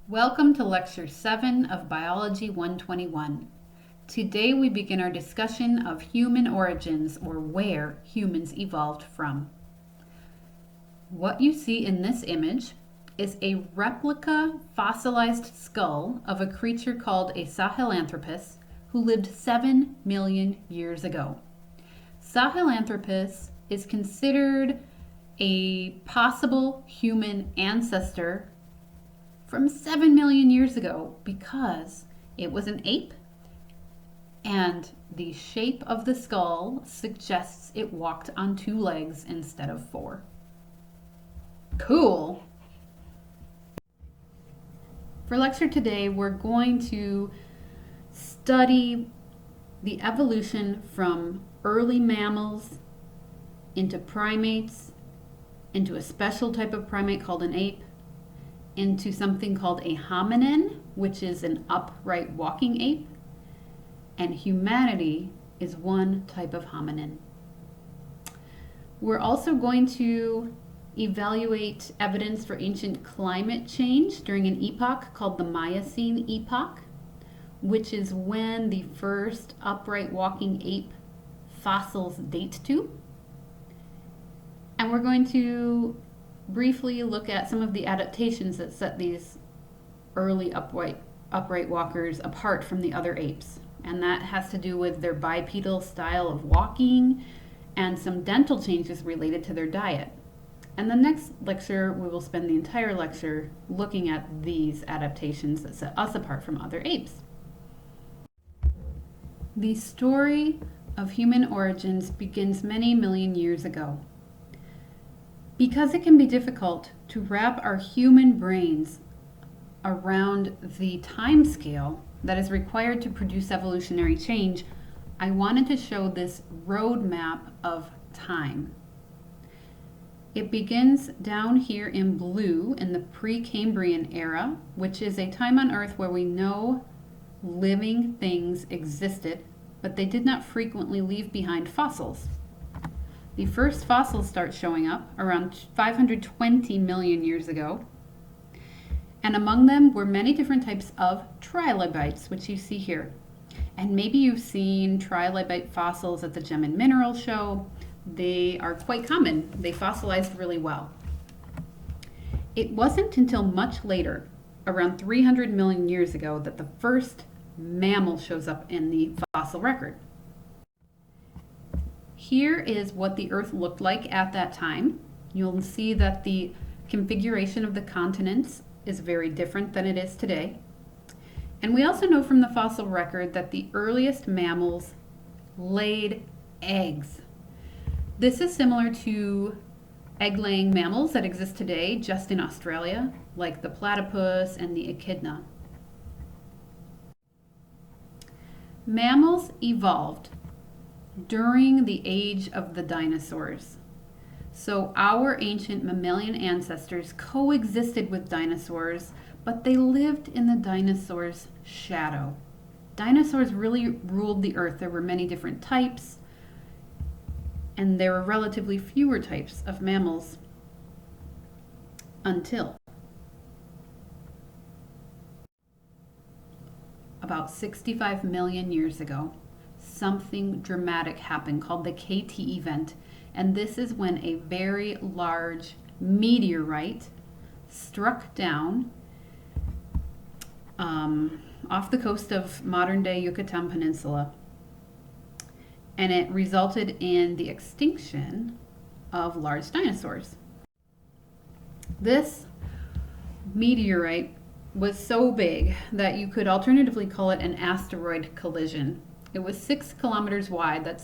Welcome to Lecture 7 of Biology 121. Today we begin our discussion of human origins, or where humans evolved from. What you see in this image is a replica fossilized skull of a creature called a Sahelanthropus who lived 7 million years ago. Sahelanthropus is considered a possible human ancestor from 7 million years ago because it was an ape and the shape of the skull suggests it walked on 2 legs instead of 4. Cool! For lecture today, we're going to study the evolution from early mammals into primates, into a special type of primate called an ape, into something called a hominin, which is an upright walking ape, and humanity is one type of hominin. We're also going to evaluate evidence for ancient climate change during an epoch called the Miocene epoch, which is when the first upright walking ape fossils date to. And we're going to briefly look at some of the adaptations that set these early upright walkers apart from the other apes. And that has to do with their bipedal style of walking and some dental changes related to their diet. And the next lecture, we will spend the entire lecture looking at these adaptations that set us apart from other apes. The story of human origins begins many million years ago. Because it can be difficult to wrap our human brains around the time scale that is required to produce evolutionary change, I wanted to show this roadmap of time. It begins down here in blue in the Precambrian era, which is a time on Earth where we know living things existed, but they did not frequently leave behind fossils. The first fossils start showing up around 520 million years ago, and among them were many different types of trilobites, which you see here. And maybe you've seen trilobite fossils at the Gem and Mineral Show. They are quite common. They fossilized really well. It wasn't until much later, around 300 million years ago, that the first mammal shows up in the fossil record. Here is what the Earth looked like at that time. You'll see that the configuration of the continents is very different than it is today. And we also know from the fossil record that the earliest mammals laid eggs. This is similar to egg-laying mammals that exist today just in Australia, like the platypus and the echidna. Mammals evolved during the age of the dinosaurs. So our ancient mammalian ancestors coexisted with dinosaurs, but they lived in the dinosaurs' shadow. Dinosaurs really ruled the earth. There were many different types, and there were relatively fewer types of mammals until about 65 million years ago. Something dramatic happened called the KT event, and this is when a very large meteorite struck down off the coast of modern-day Yucatan Peninsula, and it resulted in the extinction of large dinosaurs. This meteorite was so big that you could alternatively call it an asteroid collision. It was 6 kilometers wide,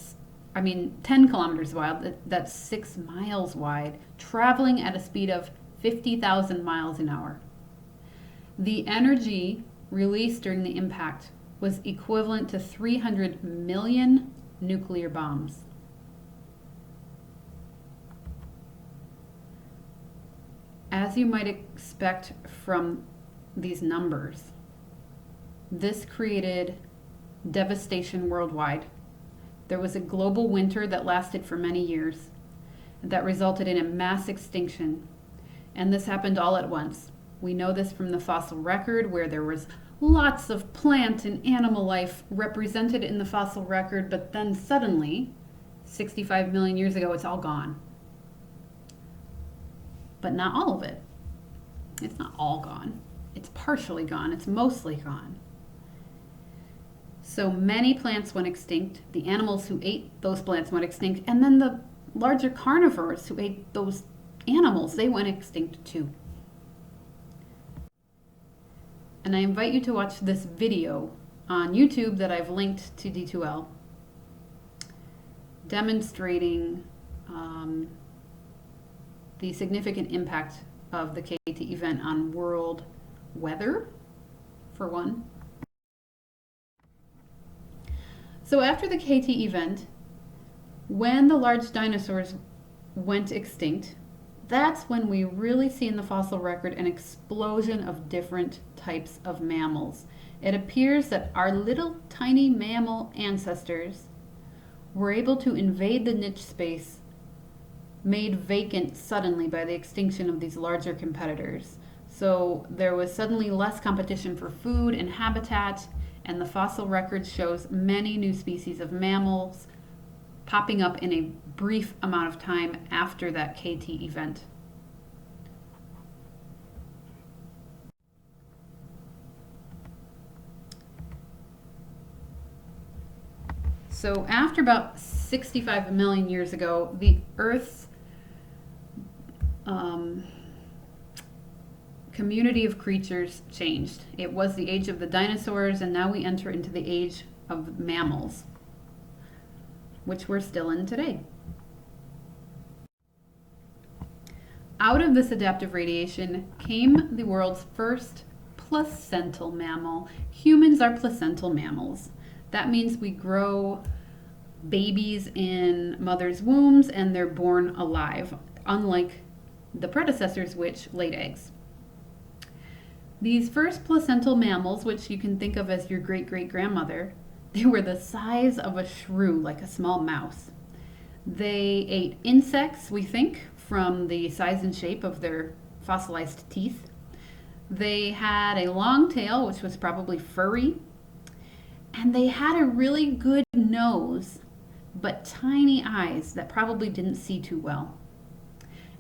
10 kilometers wide, that's 6 miles wide, traveling at a speed of 50,000 miles an hour. The energy released during the impact was equivalent to 300 million nuclear bombs. As you might expect from these numbers, this created devastation worldwide. There was a global winter that lasted for many years that resulted in a mass extinction, and this happened all at once. We know this from the fossil record, where there was lots of plant and animal life represented in the fossil record, but then suddenly, 65 million years ago, it's all gone. But not all of it. It's not all gone. It's partially gone. It's mostly gone. So many plants went extinct. The animals who ate those plants went extinct. And then the larger carnivores who ate those animals, they went extinct too. And I invite you to watch this video on YouTube that I've linked to D2L, demonstrating the significant impact of the KT event on world weather, for one. So after the KT event, when the large dinosaurs went extinct, that's when we really see in the fossil record an explosion of different types of mammals. It appears that our little tiny mammal ancestors were able to invade the niche space made vacant suddenly by the extinction of these larger competitors. So there was suddenly less competition for food and habitat, and the fossil record shows many new species of mammals popping up in a brief amount of time after that KT event. So after about 65 million years ago, the Earth's community of creatures changed. It was the age of the dinosaurs, and now we enter into the age of mammals, which we're still in today. Out of this adaptive radiation came the world's first placental mammal. Humans are placental mammals. That means we grow babies in mothers' wombs and they're born alive, unlike the predecessors, which laid eggs. These first placental mammals, which you can think of as your great-great-grandmother, they were the size of a shrew, like a small mouse. They ate insects, we think, from the size and shape of their fossilized teeth. They had a long tail, which was probably furry, and they had a really good nose, but tiny eyes that probably didn't see too well.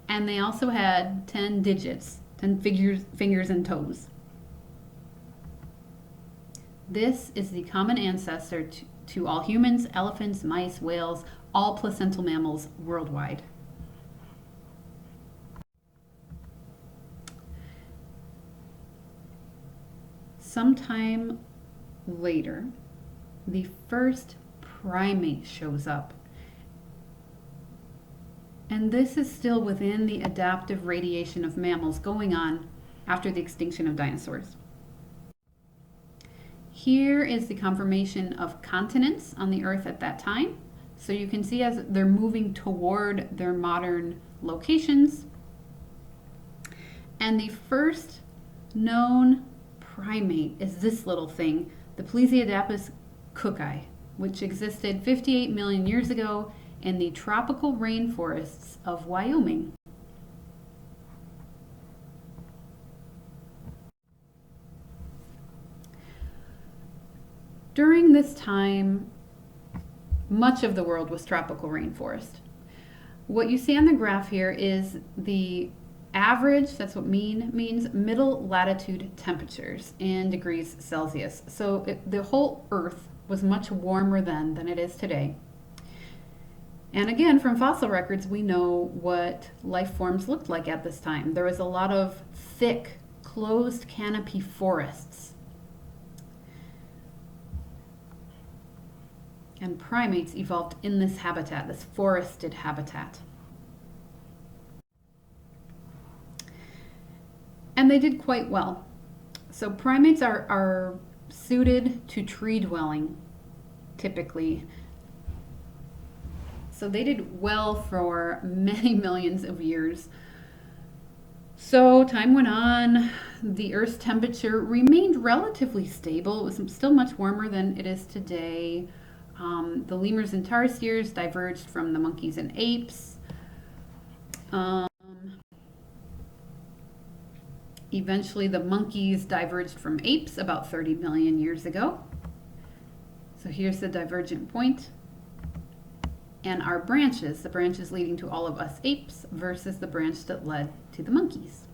And they also had 10 digits, 10 fingers and toes. This is the common ancestor to all humans, elephants, mice, whales, all placental mammals worldwide. Sometime later, the first primate shows up. And this is still within the adaptive radiation of mammals going on after the extinction of dinosaurs. Here is the conformation of continents on the Earth at that time. So you can see as they're moving toward their modern locations. And the first known primate is this little thing, the Plesiadapis cooki, which existed 58 million years ago in the tropical rainforests of Wyoming. During this time, much of the world was tropical rainforest. What you see on the graph here is the average, that's what mean means, middle latitude temperatures in degrees Celsius. So the whole Earth was much warmer then than it is today. And again, from fossil records, we know what life forms looked like at this time. There was a lot of thick, closed canopy forests. And primates evolved in this habitat, this forested habitat. And they did quite well. So primates are suited to tree dwelling, typically. So they did well for many millions of years. So time went on, the Earth's temperature remained relatively stable. It was still much warmer than it is today. The lemurs and tarsiers diverged from the monkeys and apes. Eventually, the monkeys diverged from apes about 30 million years ago. So here's the divergent point. And our branches, the branches leading to all of us apes versus the branch that led to the monkeys.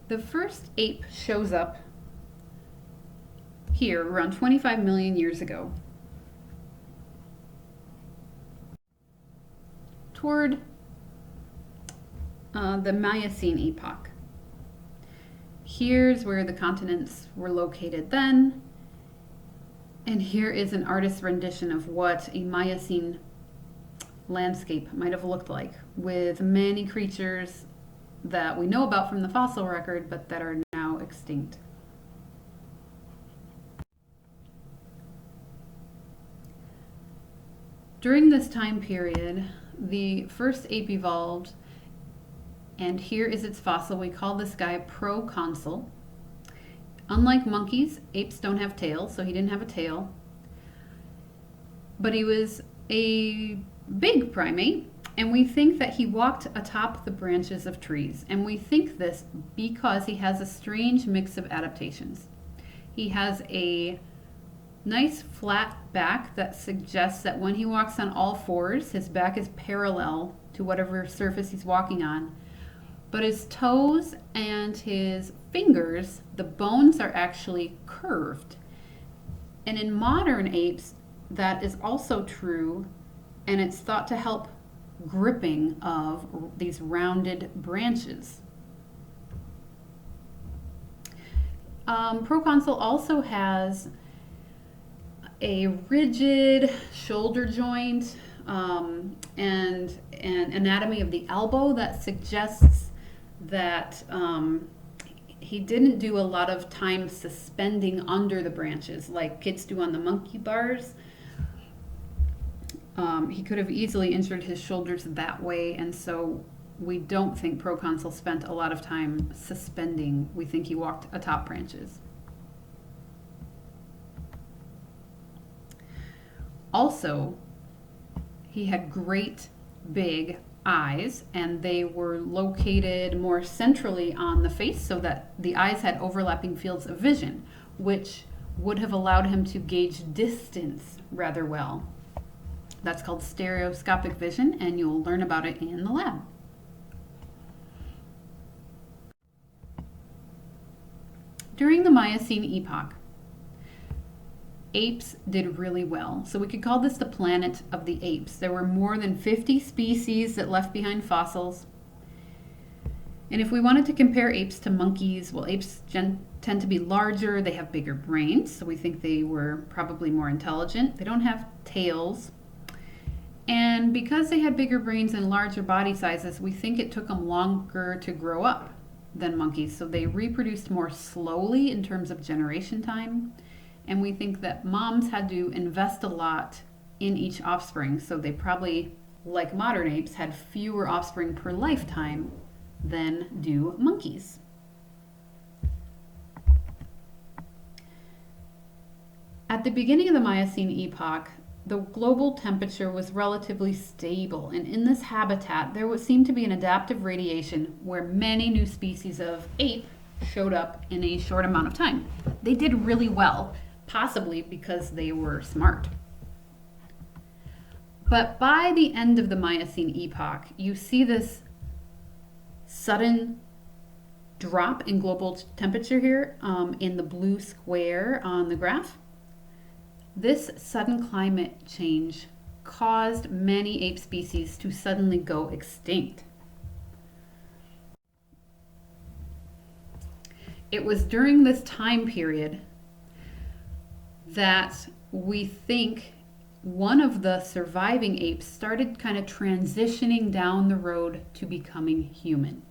The first ape shows up here around 25 million years ago, toward the Miocene epoch. Here's where the continents were located then, and here is an artist's rendition of what a Miocene landscape might have looked like, with many creatures that we know about from the fossil record but that are now extinct. During this time period, the first ape evolved, and here is its fossil. We call this guy proconsul. Unlike monkeys, apes don't have tails, so he didn't have a tail. But he was a big primate, and we think that he walked atop the branches of trees. And we think this because he has a strange mix of adaptations. He has a nice flat back that suggests that when he walks on all fours, his back is parallel to whatever surface he's walking on. But his toes and his fingers, the bones are actually curved. And in modern apes, that is also true, and it's thought to help gripping of these rounded branches. Proconsul also has a rigid shoulder joint and an anatomy of the elbow that suggests that he didn't do a lot of time suspending under the branches like kids do on the monkey bars. He could have easily injured his shoulders that way, and so we don't think Proconsul spent a lot of time suspending. We think he walked atop branches. Also, he had great big eyes, and they were located more centrally on the face so that the eyes had overlapping fields of vision, which would have allowed him to gauge distance rather well. That's called stereoscopic vision, and you'll learn about it in the lab. During the Miocene epoch, apes did really well. So we could call this the planet of the apes. There were more than 50 species that left behind fossils. And if we wanted to compare apes to monkeys, well, apes tend to be larger. They have bigger brains, so we think they were probably more intelligent. They don't have tails. And because they had bigger brains and larger body sizes, we think it took them longer to grow up than monkeys. So they reproduced more slowly in terms of generation time. And we think that moms had to invest a lot in each offspring. So they probably, like modern apes, had fewer offspring per lifetime than do monkeys. At the beginning of the Miocene epoch, the global temperature was relatively stable, and in this habitat there seemed to be an adaptive radiation where many new species of ape showed up in a short amount of time. They did really well, possibly because they were smart. But by the end of the Miocene epoch, you see this sudden drop in global temperature here in the blue square on the graph. This sudden climate change caused many ape species to suddenly go extinct. It was during this time period that we think one of the surviving apes started kind of transitioning down the road to becoming human.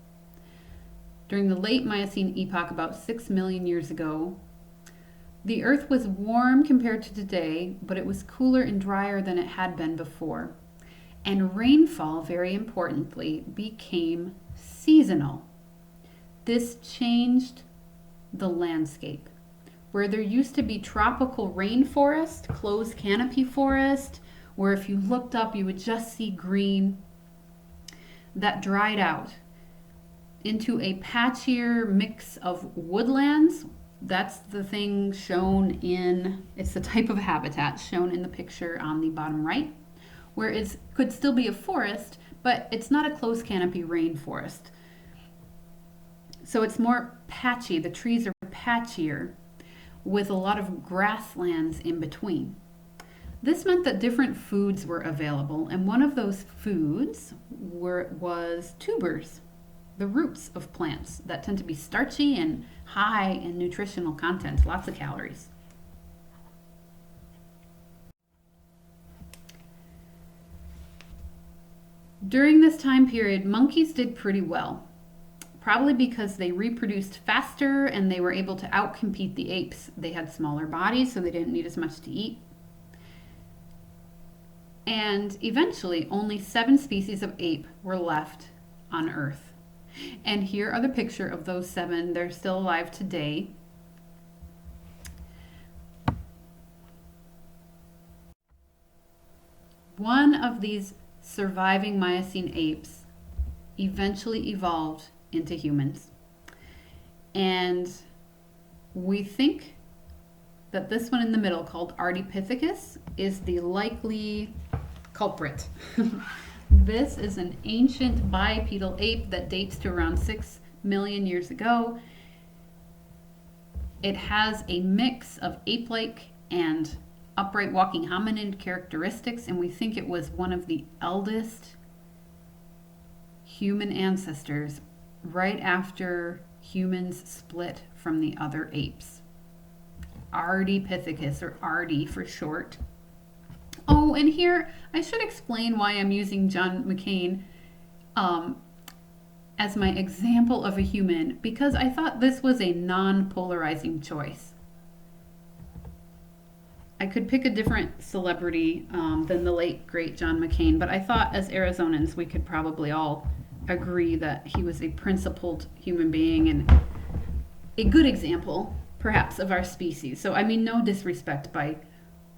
During the late Miocene epoch, about 6 million years ago, the Earth was warm compared to today, but it was cooler and drier than it had been before. And rainfall, very importantly, became seasonal. This changed the landscape. Where there used to be tropical rainforest, closed canopy forest, where if you looked up, you would just see green, that dried out into a patchier mix of woodlands. That's the thing shown in, it's the type of habitat shown in the picture on the bottom right, where it could still be a forest, but it's not a close canopy rainforest. So it's more patchy. The trees are patchier with a lot of grasslands in between. This meant that different foods were available, and one of those foods was tubers, the roots of plants that tend to be starchy and high in nutritional content, lots of calories. During this time period, monkeys did pretty well, probably because they reproduced faster and they were able to outcompete the apes. They had smaller bodies, so they didn't need as much to eat. And eventually, only 7 species of ape were left on Earth. And here are the picture of those 7. They're still alive today. One of these surviving Miocene apes eventually evolved into humans. And we think that this one in the middle, called Ardipithecus, is the likely culprit. This is an ancient bipedal ape that dates to around 6 million years ago. It has a mix of ape-like and upright walking hominid characteristics, and we think it was one of the eldest human ancestors right after humans split from the other apes. Ardipithecus, or Ardi for short. Oh, and here I should explain why I'm using John McCain as my example of a human, because I thought this was a non-polarizing choice. I could pick a different celebrity than the late, great John McCain, but I thought as Arizonans we could probably all agree that he was a principled human being and a good example, perhaps, of our species. So I mean no disrespect by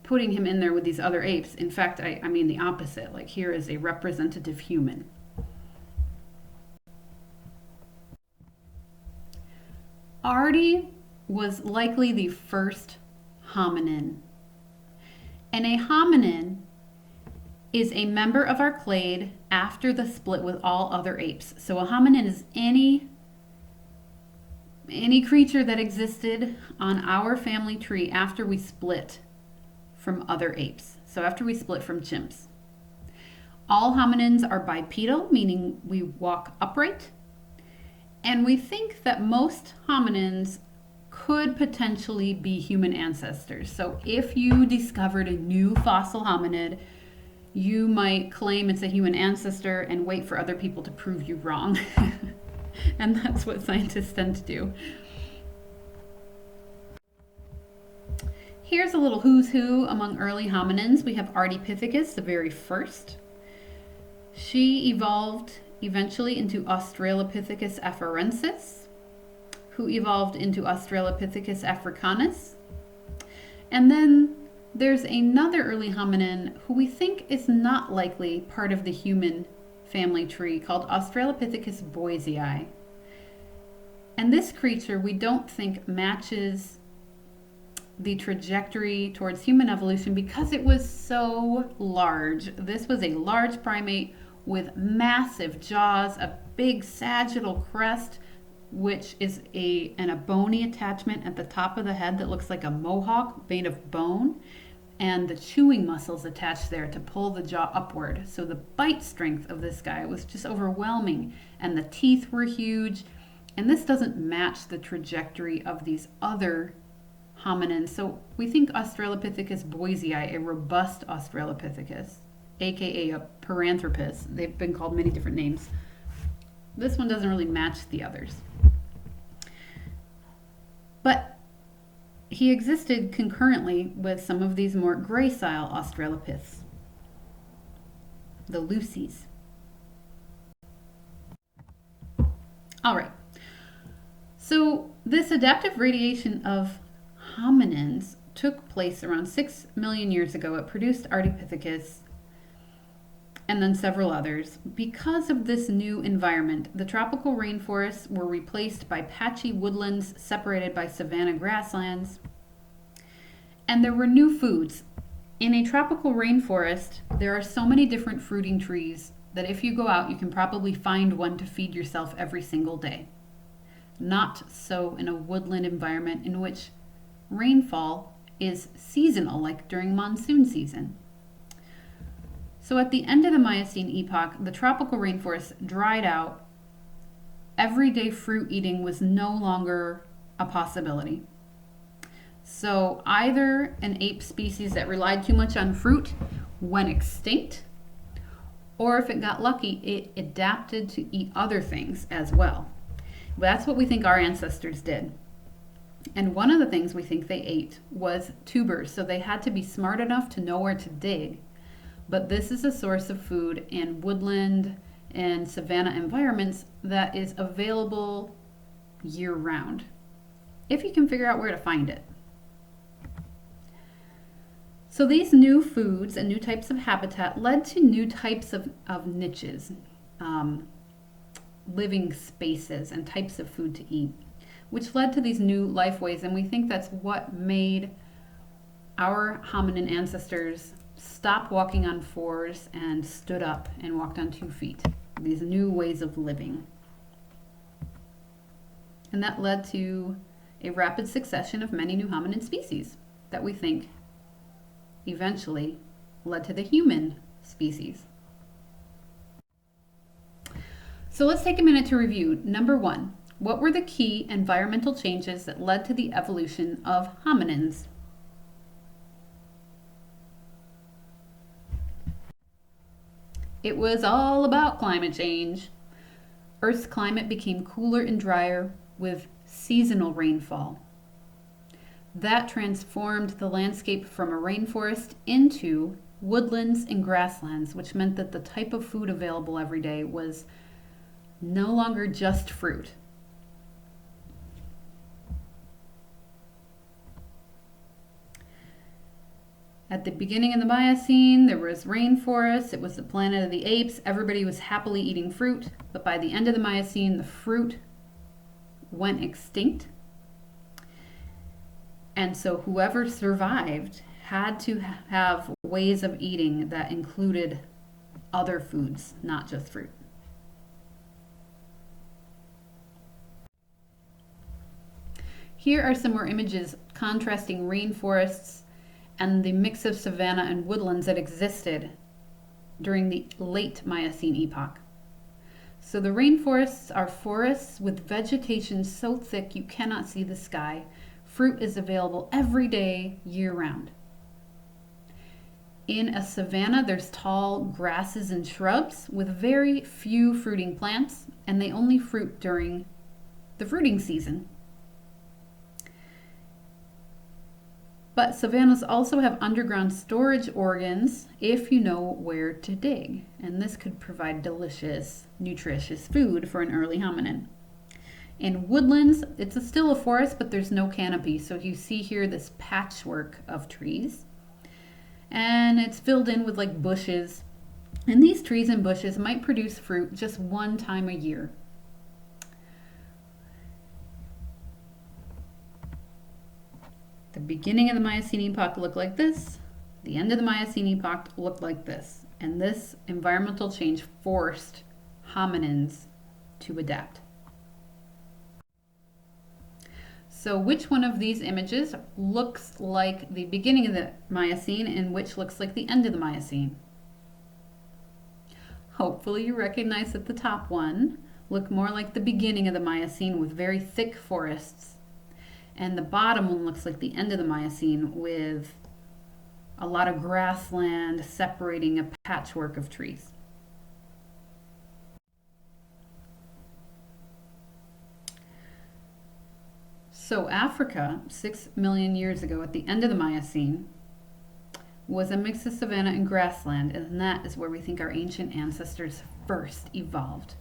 putting him in there with these other apes. In fact, I mean the opposite. Like, here is a representative human. Ardi was likely the first hominin. And a hominin is a member of our clade after the split with all other apes. So a hominin is any creature that existed on our family tree after we split from other apes. So after we split from chimps. All hominins are bipedal, meaning we walk upright. And we think that most hominins could potentially be human ancestors. So if you discovered a new fossil hominid, you might claim it's a human ancestor and wait for other people to prove you wrong. And that's what scientists tend to do. Here's a little who's who among early hominins. We have Ardipithecus, the very first. She evolved eventually into Australopithecus afarensis, who evolved into Australopithecus africanus. And then there's another early hominin who we think is not likely part of the human family tree, called Australopithecus boisei. And this creature we don't think matches the trajectory towards human evolution because it was so large. This was a large primate with massive jaws, a big sagittal crest, which is a bony attachment at the top of the head that looks like a mohawk made of bone, and the chewing muscles attached there to pull the jaw upward. So the bite strength of this guy was just overwhelming, and the teeth were huge, and this doesn't match the trajectory of these other hominins. So we think Australopithecus boisei, a robust Australopithecus, aka a Paranthropus. They've been called many different names. This one doesn't really match the others. But he existed concurrently with some of these more gracile Australopiths, the Lucies. All right. So this adaptive radiation of hominins took place around 6 million years ago. It produced Ardipithecus, and then several others. Because of this new environment, the tropical rainforests were replaced by patchy woodlands separated by savanna grasslands, and there were new foods. In a tropical rainforest, there are so many different fruiting trees that if you go out, you can probably find one to feed yourself every single day. Not so in a woodland environment in which rainfall is seasonal, like during monsoon season. So at the end of the Miocene epoch, the tropical rainforest dried out. Everyday fruit eating was no longer a possibility. So either an ape species that relied too much on fruit went extinct, or if it got lucky, it adapted to eat other things as well. But that's what we think our ancestors did. And one of the things we think they ate was tubers. So they had to be smart enough to know where to dig. But this is a source of food in woodland and savanna environments that is available year round, if you can figure out where to find it. So these new foods and new types of habitat led to new types of niches, living spaces, and types of food to eat, which led to these new life ways. And we think that's what made our hominin ancestors stop walking on fours and stood up and walked on 2 feet. These new ways of living. And that led to a rapid succession of many new hominin species that we think eventually led to the human species. So let's take a minute to review. Number 1, what were the key environmental changes that led to the evolution of hominins? It was all about climate change. Earth's climate became cooler and drier with seasonal rainfall. That transformed the landscape from a rainforest into woodlands and grasslands, which meant that the type of food available every day was no longer just fruit. At the beginning of the Miocene, there was rainforests. It was the planet of the apes. Everybody was happily eating fruit. But by the end of the Miocene, the fruit went extinct. And so whoever survived had to have ways of eating that included other foods, not just fruit. Here are some more images contrasting rainforests and the mix of savanna and woodlands that existed during the late Miocene epoch. So the rainforests are forests with vegetation so thick you cannot see the sky. Fruit is available every day, year round. In a savanna, there's tall grasses and shrubs with very few fruiting plants, and they only fruit during the fruiting season. But savannas also have underground storage organs if you know where to dig, and this could provide delicious, nutritious food for an early hominin. In woodlands, it's still a forest, but there's no canopy, so you see here this patchwork of trees, and it's filled in with like bushes, and these trees and bushes might produce fruit just one time a year. The beginning of the Miocene epoch looked like this. The end of the Miocene epoch looked like this. And this environmental change forced hominins to adapt. So which one of these images looks like the beginning of the Miocene and which looks like the end of the Miocene? Hopefully you recognize that the top one looked more like the beginning of the Miocene with very thick forests. And the bottom one looks like the end of the Miocene with a lot of grassland separating a patchwork of trees. So Africa, 6 million years ago at the end of the Miocene, was a mix of savanna and grassland, and that is where we think our ancient ancestors first evolved.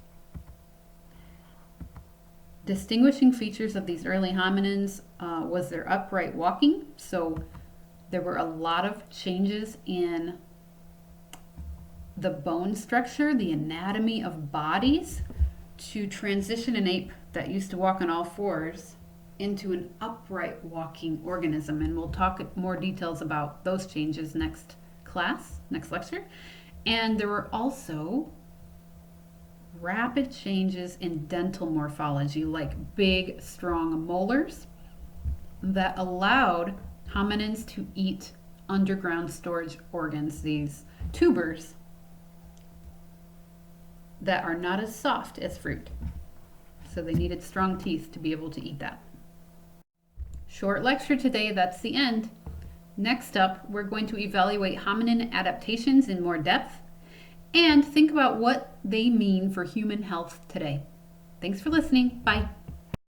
Distinguishing features of these early hominins was their upright walking. So there were a lot of changes in the bone structure, the anatomy of bodies, to transition an ape that used to walk on all fours into an upright walking organism. And we'll talk more details about those changes next lecture. And there were also rapid changes in dental morphology, like big, strong molars that allowed hominins to eat underground storage organs, these tubers that are not as soft as fruit. So they needed strong teeth to be able to eat that. Short lecture today, that's the end. Next up, we're going to evaluate hominin adaptations in more depth and think about what they mean for human health today. Thanks for listening. Bye.